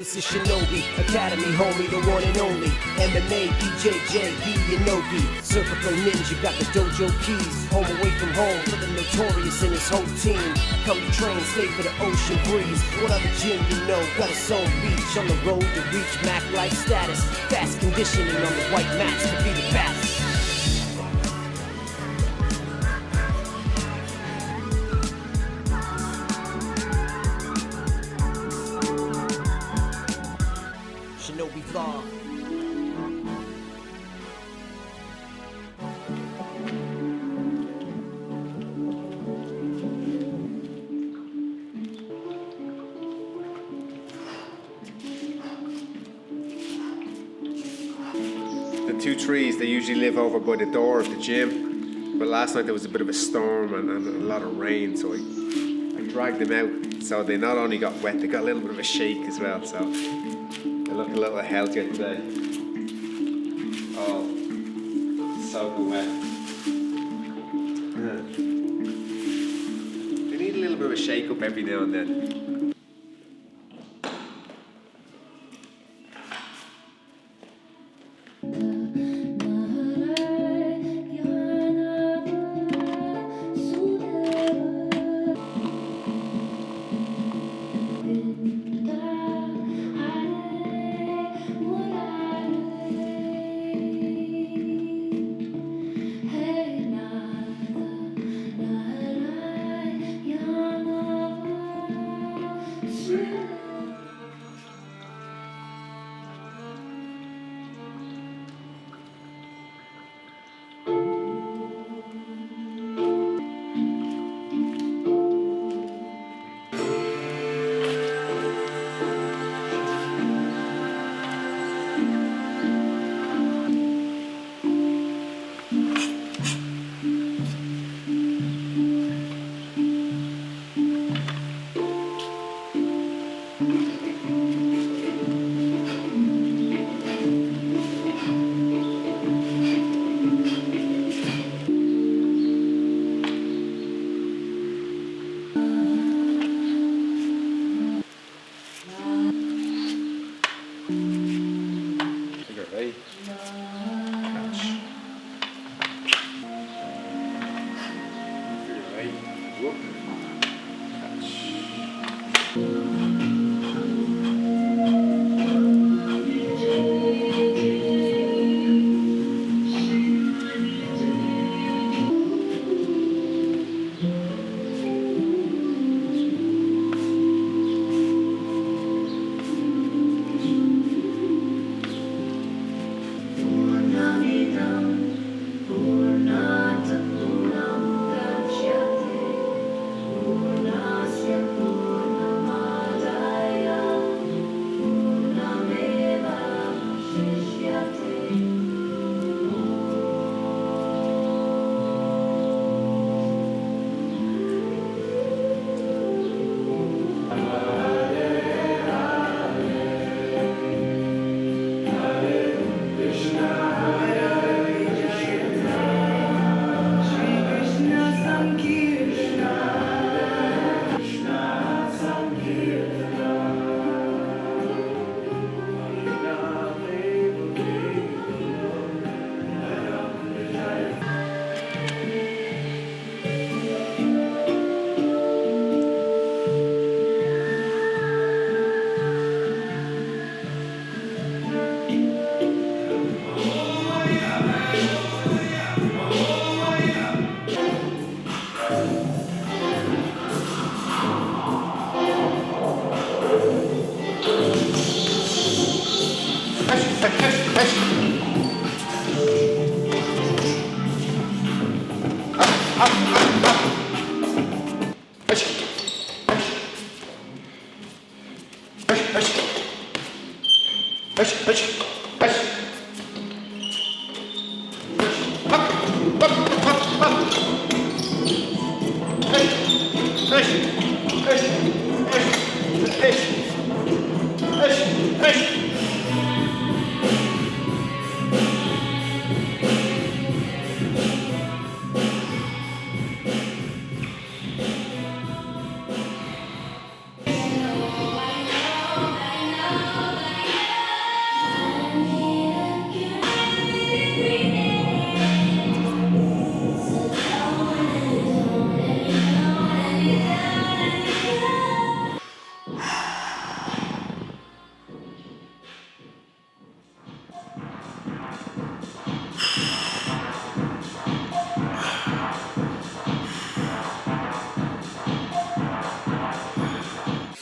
This is Shinobi, Academy homie, the one and only MMA, BJJ, Yonogi, Cervical Ninja, got the dojo keys. Home away from home for the notorious and his whole team. Come to train, stay for the ocean breeze. What other gym you know, got its own beach. On the road to reach Mac life status. Fast conditioning on the white mats to be the best. Shinobi vlog. The two trees, they usually live over by the door of the gym, but last night there was a bit of a storm and a lot of rain, so I dragged them out. So they not only got wet, they got a little bit of a shake as well, so they look a little healthier today. Oh, soaking wet. Yeah. They need a little bit of a shake up every now and then.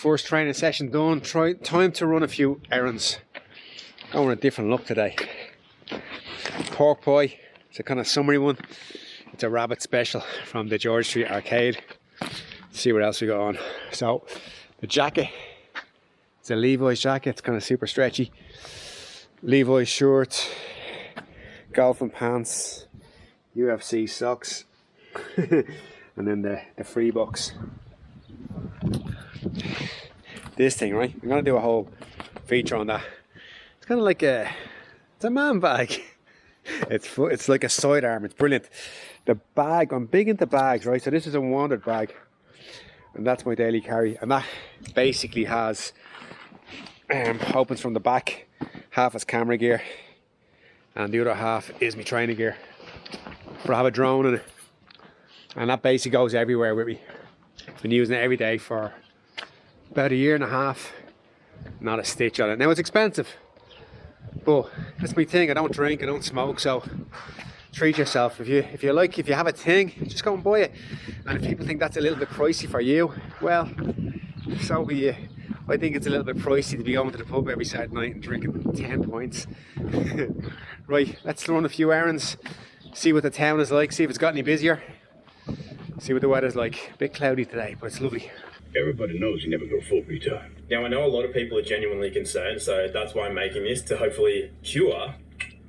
first training session done. Time to run a few errands. Going a different look today. Pork pie. It's a kind of summery one. It's a rabbit special from the George Street Arcade. Let's see what else we got on. So the jacket. It's a Levi's jacket. It's kind of super stretchy. Levi's shirt. Golfing pants. UFC socks. And then the free box. This thing, right? I'm gonna do a whole feature on that. It's kind of like it's a man bag. It's like a sidearm. It's brilliant. The bag, I'm big into bags, right? So this is a wandered bag, and that's my daily carry. And that basically has opens from the back. Half is camera gear, and the other half is my training gear. But I have a drone in it, and that basically goes everywhere with me. Been using it every day for about 1.5 years. Not a stitch on it. Now it's expensive, but that's my thing. I don't drink, I don't smoke, so treat yourself. If you have a thing, just go and buy it. And if people think that's a little bit pricey for you, well, so be it. I think it's a little bit pricey to be going to the pub every Saturday night and drinking 10 points. Right, let's run a few errands, see what the town is like, see if it's got any busier, see what the weather's like. A bit cloudy today, but it's lovely. Everybody knows you never go full retard. Now, I know a lot of people are genuinely concerned, so that's why I'm making this, to hopefully cure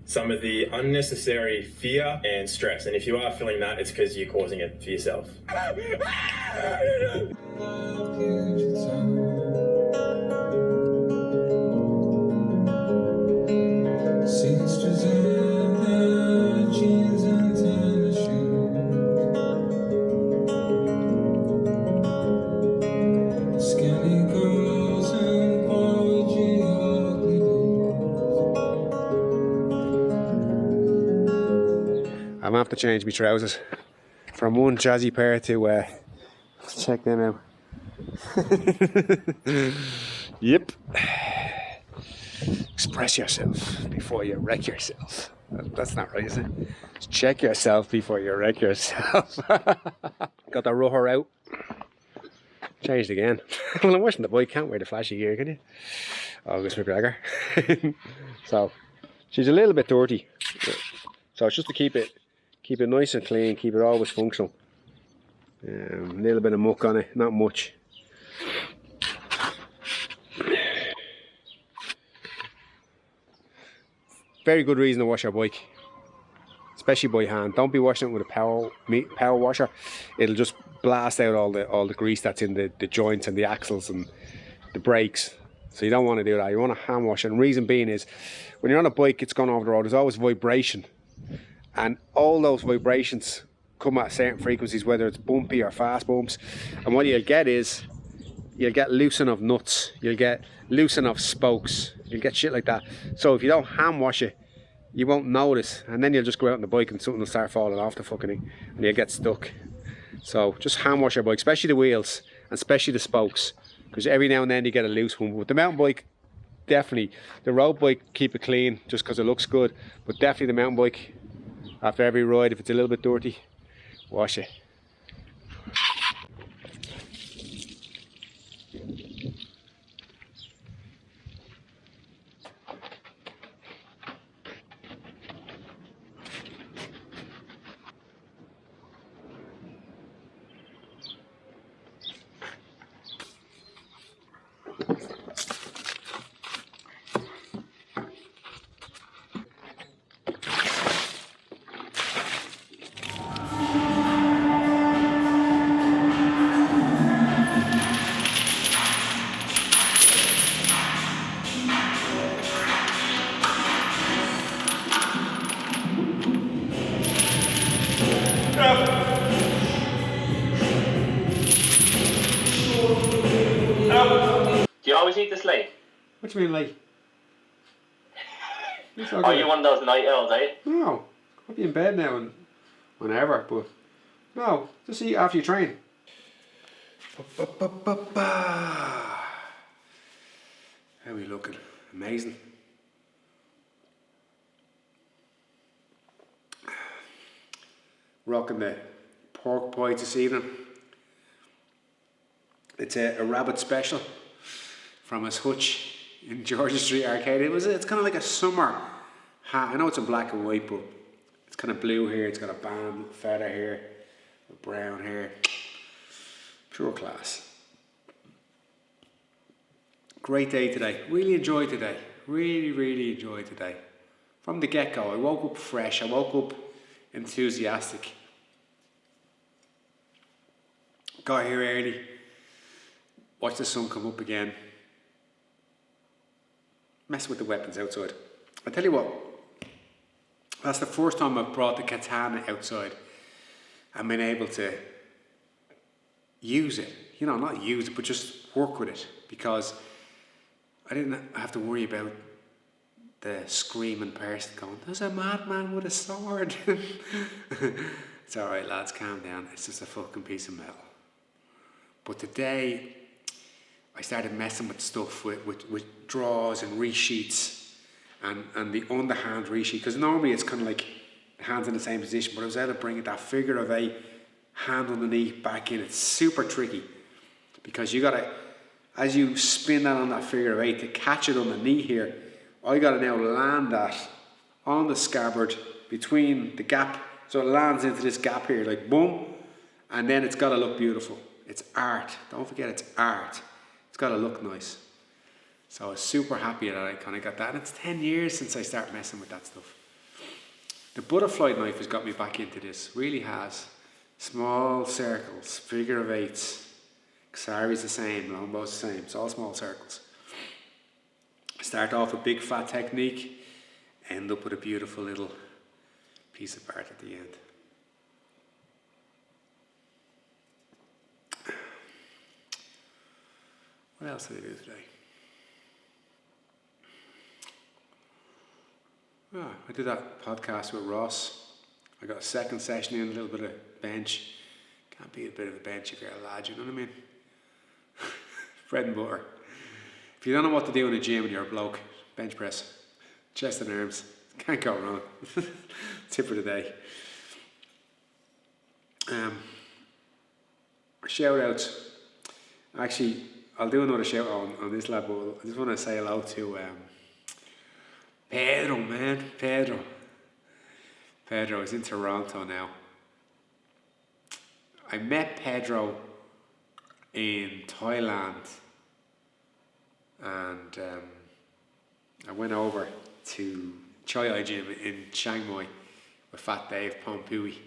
some of the unnecessary fear and stress. And if you are feeling that, it's because you're causing it for yourself. I'm gonna have to change my trousers from one jazzy pair to check them out. Yep. Express yourself before you wreck yourself. That's not right, is it? Just check yourself before you wreck yourself. Got the rubber out. Changed again. Well, I'm washing the bike. Can't wear the flashy gear, can you? August McGregor. So she's a little bit dirty. So it's just to keep it nice and clean, keep it always functional. A little bit of muck on it, not much. Very good reason to wash your bike, especially by hand. Don't be washing it with a power washer. It'll just blast out all the grease that's in the joints and the axles and the brakes. So you don't want to do that. You want to hand wash it. And reason being is, when you're on a bike, it's gone over the road, there's always vibration. And all those vibrations come at certain frequencies, whether it's bumpy or fast bumps. And what you'll get is, you'll get loosen of nuts, you'll get loosen of spokes, you'll get shit like that. So if you don't hand wash it, you won't notice. And then you'll just go out on the bike and something will start falling off the fucking thing and you'll get stuck. So just hand wash your bike, especially the wheels and especially the spokes. Because every now and then you get a loose one. With the mountain bike, definitely. The road bike, keep it clean just because it looks good. But definitely the mountain bike, after every ride, if it's a little bit dirty, wash it. Do you always eat this late? What do you mean late? Are you one of those night owls, are you? No, I'll be in bed now and whenever, but no, just eat after you train. How are we looking? Amazing. Rocking the pork pie this evening. It's a rabbit special from his hutch in Georgia Street Arcade. It's kind of like a summer hat. I know it's in black and white, but it's kind of blue here. It's got a band feather here, brown here. Pure class. Great day today. Really enjoyed today. Really enjoyed today. From the get-go, I woke up fresh. I woke up enthusiastic. Got here early. Watched the sun come up again. Mess with the weapons outside. I tell you what, that's the first time I've brought the Katana outside and been able to use it. You know, not use it, but just work with it, because I didn't have to worry about the screaming person going, "There's a madman with a sword." It's alright, lads, calm down. It's just a fucking piece of metal. But today, I started messing with stuff with draws and resheets and the underhand resheet, because normally it's kind of like hands in the same position, but I was able to bring that figure of 8 hand underneath back in. It's super tricky, because you gotta, as you spin that on that figure of 8 to catch it underneath here, I gotta now land that on the scabbard between the gap, so it lands into this gap here, like boom, and then it's gotta look beautiful. It's art. Don't forget, it's art. It's gotta look nice. So I was super happy that I kind of got that. And it's 10 years since I started messing with that stuff. The butterfly knife has got me back into this. Really has. Small circles, figure of 8s. Ksari's the same, Longbow's the same. It's all small circles. Start off with big fat technique, end up with a beautiful little piece of art at the end. What else did I do today? I did that podcast with Ross. I got a second session in, a little bit of bench. Can't be a bit of a bench if you're a lad, you know what I mean? Bread and butter. If you don't know what to do in a gym and you're a bloke, bench press, chest and arms. Can't go wrong. Tip for the day. Shout outs. Actually, I'll do another shout out on this lad, but I just want to say hello to Pedro, man. Pedro is in Toronto now. I met Pedro in Thailand, and I went over to Chai Ai Gym in Chiang Mai with Fat Dave Pompui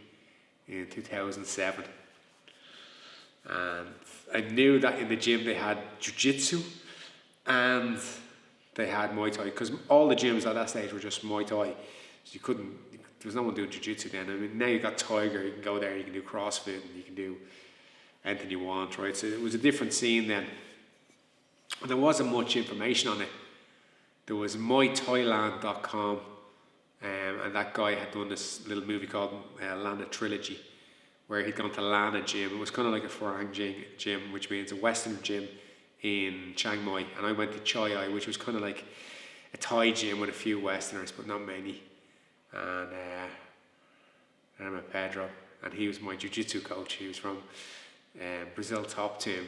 in 2007. And I knew that in the gym they had jiu-jitsu and they had Muay Thai, because all the gyms at that stage were just Muay Thai. So there was no one doing jiu-jitsu then. I mean, now you've got Tiger, you can go there, you can do CrossFit, and you can do anything you want, right? So it was a different scene then. And there wasn't much information on it. There was MyThailand.com, and that guy had done this little movie called Lana Trilogy, where he'd gone to Lana Gym. It was kind of like a Farang gym, which means a Western gym in Chiang Mai. And I went to Chai Ai, which was kind of like a Thai gym with a few Westerners, but not many. And I met Pedro, and he was my jiu-jitsu coach. He was from Brazil top team.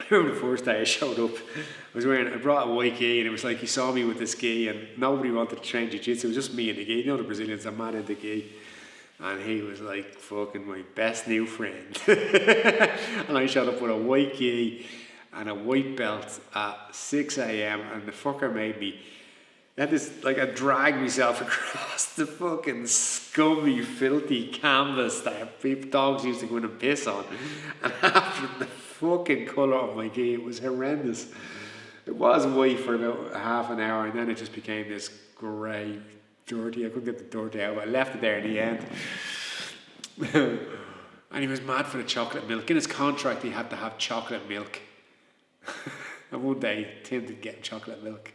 I remember the first day I showed up, I brought a white gi, and it was like he saw me with this gi, and nobody wanted to train jiu-jitsu. It was just me and the gi. You know the Brazilians are mad into gi. And he was like fucking my best new friend. And I showed up with a white gi and a white belt at 6 a.m. and the fucker made me, I dragged myself across the fucking scummy, filthy canvas that dogs used to go in and piss on. And after the fucking colour of my gi, it was horrendous. It was white for about half an hour, and then it just became this grey, dirty. I couldn't get the dirty out, but I left it there in the end. And he was mad for the chocolate milk. In his contract, he had to have chocolate milk. And one day, Tim did get him chocolate milk,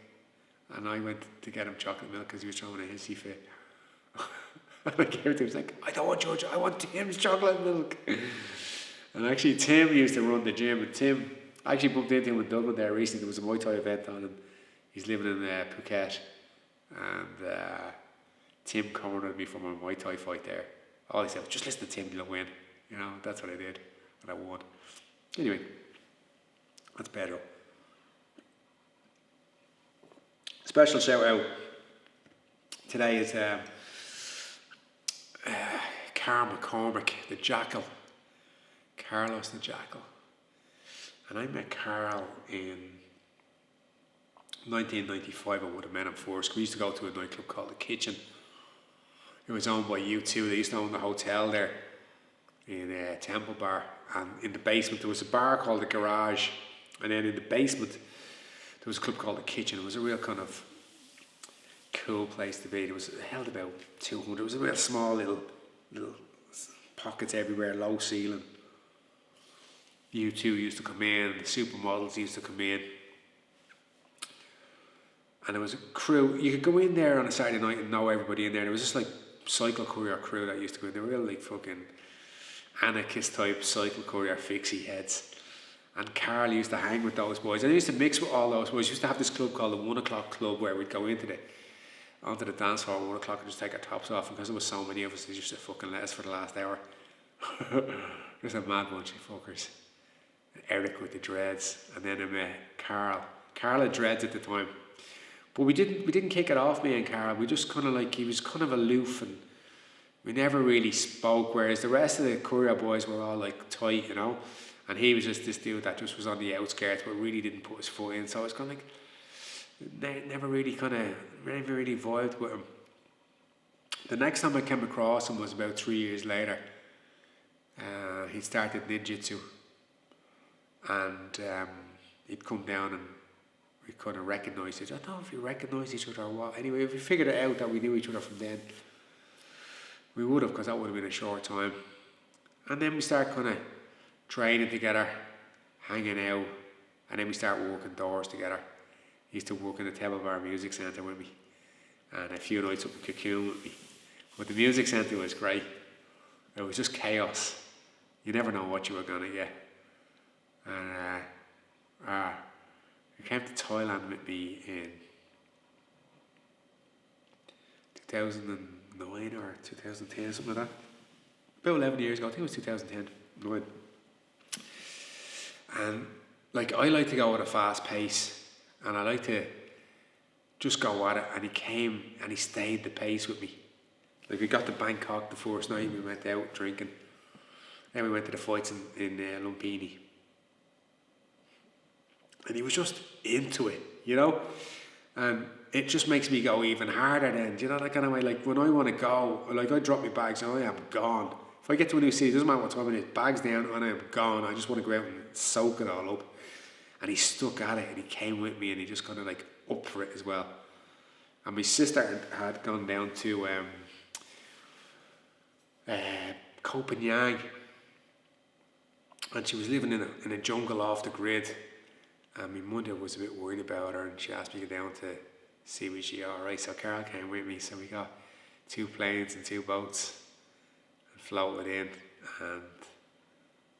and I went to get him chocolate milk because he was throwing a hissy fit. And I gave it to him. He was like, "I don't want George. I want Tim's chocolate milk." And actually, Tim used to run the gym, and Tim, I actually bumped into him in Dublin there recently. There was a Muay Thai event on, and he's living in Phuket. And Tim cornered me for my Muay Thai fight there. All he said was, "Just listen to Tim, you'll win." You know, that's what I did, and I won. Anyway, That's better. Special shout out today is Carl McCormick, the Jackal. Carlos the Jackal. And I met Carl in 1995. I would have met him first. We used to go to a nightclub called The Kitchen. It was owned by U2. They used to own the hotel there in Temple Bar. And in the basement there was a bar called The Garage. And then in the basement there was a club called The Kitchen. It was a real kind of cool place to be. It held about 200. It was a real small little pockets everywhere, low ceiling. U2 used to come in, the supermodels used to come in. And there was a crew. You could go in there on a Saturday night and know everybody in there. There was just like cycle courier crew that used to go in. They were real like fucking anarchist type cycle courier fixie heads. And Carl used to hang with those boys. And he used to mix with all those boys. He used to have this club called the 1 o'clock club where we'd go onto the dance floor at 1 o'clock and just take our tops off. And because there was so many of us, they used to fucking let us for the last hour. Just a mad bunch of fuckers. Eric with the dreads, and then I met Carl. Carl had dreads at the time, but we didn't kick it off, me and Carl. We just kind of like, he was kind of aloof, and we never really spoke. Whereas the rest of the courier boys were all like tight, you know, and he was just this dude that just was on the outskirts, but really didn't put his foot in. So I was kind of like, never really vibed with him. The next time I came across him was about 3 years later. He started ninjutsu. And he'd come down and we kind of recognised each other. I don't know if we recognised each other or what. Anyway, if we figured it out that we knew each other from then, we would have, because that would have been a short time. And then we start kind of training together, hanging out, and then we start working doors together. He used to work in the Temple Bar Music Centre with me, and a few nights up in Cocoon with me. But the music centre was great. It was just chaos. You never know what you were going to get. And he came to Thailand with me in 2009 or 2010, something like that. About 11 years ago, I think it was 2010, 9. And like, I like to go at a fast pace, and I like to just go at it. And he came and he stayed the pace with me. Like, we got to Bangkok the first night, we went out drinking. Then we went to the fights in Lumpini. And he was just into it, you know? And it just makes me go even harder then, do you know that kind of way? Like, when I want to go, like, I drop my bags and I am gone. If I get to a new city, it doesn't matter what time it is, bags down and I am gone. I just want to go out and soak it all up. And he stuck at it and he came with me and he just kind of like up for it as well. And my sister had gone down to Koh Phangan, and she was living in a jungle off the grid. And my mother was a bit worried about her, and she asked me to go down to see was she alright. So Carl came with me, so we got 2 planes and 2 boats and floated in. And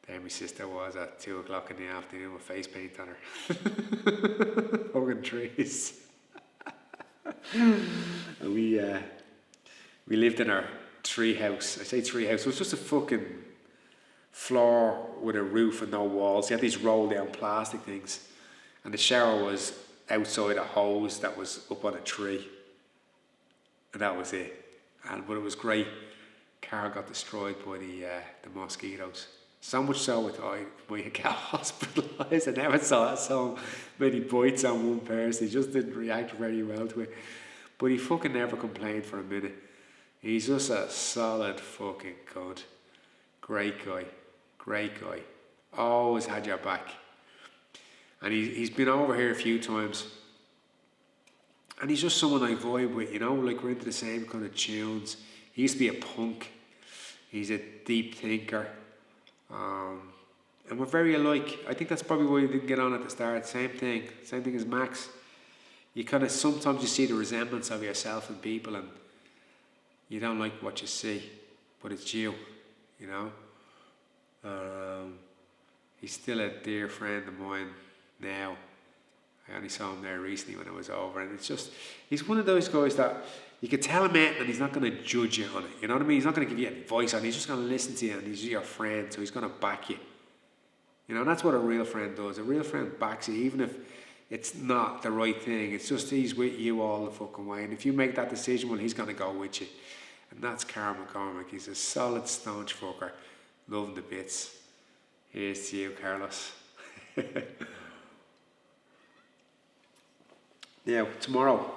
there my sister was at 2 o'clock in the afternoon with face paint on her, hugging trees. And we lived in our tree house. I say tree house, it was just a fucking floor with a roof and no walls. You had these roll down plastic things. And the shower was outside a hose that was up on a tree. And that was it. But it was great. Carl got destroyed by the mosquitoes. So much so I thought I might get hospitalised. I never saw so many bites on one person. He just didn't react very well to it. But he fucking never complained for a minute. He's just a solid fucking cunt. Great guy. Great guy. Always had your back. And he's been over here a few times. And he's just someone I vibe with, you know, like we're into the same kind of tunes. He used to be a punk. He's a deep thinker. And we're very alike. I think that's probably why we didn't get on at the start. Same thing as Max. You kind of, sometimes you see the resemblance of yourself and people and you don't like what you see, but it's you know. He's still a dear friend of mine now. I only saw him there recently when I was over, and it's just, he's one of those guys that you can tell him it and he's not going to judge you on it, you know what I mean? He's not going to give you advice on it, he's just going to listen to you, and he's your friend, so he's going to back you. You know, and that's what a real friend does. A real friend backs you, even if it's not the right thing. It's just he's with you all the fucking way. And if you make that decision, well, he's going to go with you. And that's Carl McCormick. He's a solid, staunch fucker. Love him to bits. Here's to you, Carlos. Now, tomorrow.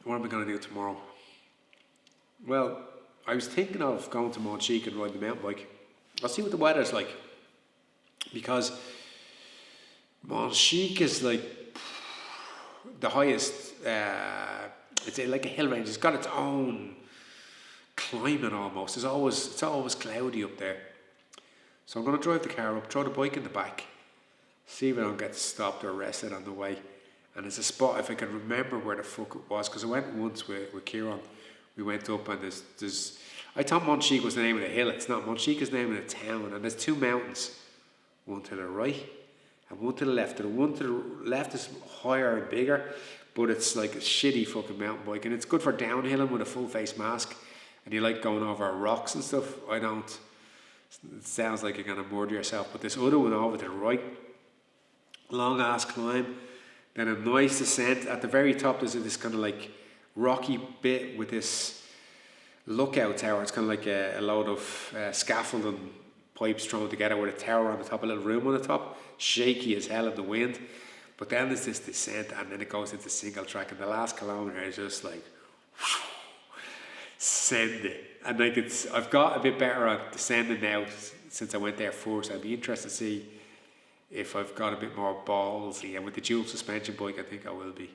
What am I going to do tomorrow? Well, I was thinking of going to Monchique and riding the mountain bike. I'll see what the weather's like. Because Monchique is like the highest, it's like a hill range. It's got its own climate almost. It's always cloudy up there. So I'm going to drive the car up, throw the bike in the back, see if I don't get stopped or arrested on the way. And there's a spot, if I can remember where the fuck it was, because I went once with Kieran. We went up and there's I thought Monchique was the name of the hill. It's not. Monchique is the name of the town. And there's two mountains. One to the right and one to the left. And the one to the left is higher and bigger, but it's like a shitty fucking mountain bike. And it's good for downhilling with a full face mask. And you like going over rocks and stuff. I don't. It sounds like you're going to murder yourself. But this other one over to the right, long ass climb. Then a nice descent. At the very top there's this kind of like rocky bit with this lookout tower. It's kind of like a load of scaffolding pipes thrown together with a tower on the top, a little room on the top, shaky as hell in the wind. But then there's this descent and then it goes into single track, and the last kilometre is just like send it. And like I've got a bit better at descending now since I went there first. I'd be interested to see if I've got a bit more ballsy, and with the dual suspension bike I think I will be.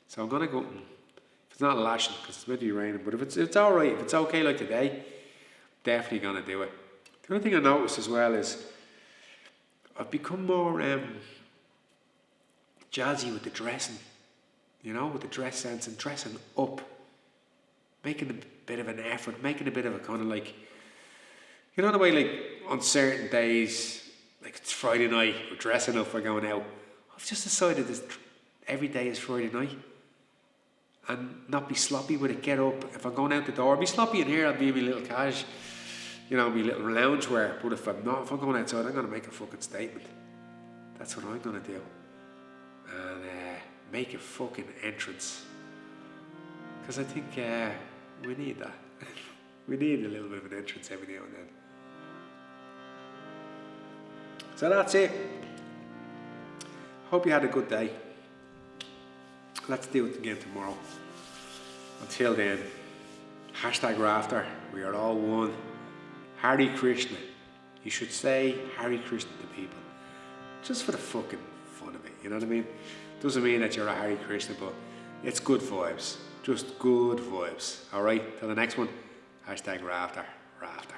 So I'm gonna go, if it's not lashing because it's meant to be raining, but if it's alright, if it's okay like today, definitely gonna do it. The other thing I noticed as well is I've become more jazzy with the dressing, you know, with the dress sense and dressing up, making a bit of an effort, making a bit of a kind of like, you know the way like on certain days, like it's Friday night, we're dressing up, we're going out. I've just decided this every day is Friday night and not be sloppy with it. Get up, if I'm going out the door, I'll be sloppy in here, I'll be in my little cash, you know, my little loungewear. But if I'm going outside, I'm going to make a fucking statement. That's what I'm going to do. And make a fucking entrance. Because I think we need that. We need a little bit of an entrance every now and then. So that's it. Hope you had a good day. Let's do it again tomorrow. Until then, #Rafter. We are all one. Hare Krishna. You should say Hare Krishna to people. Just for the fucking fun of it. You know what I mean? Doesn't mean that you're a Hare Krishna, but it's good vibes. Just good vibes. Alright? Till the next one. #Rafter. Rafter.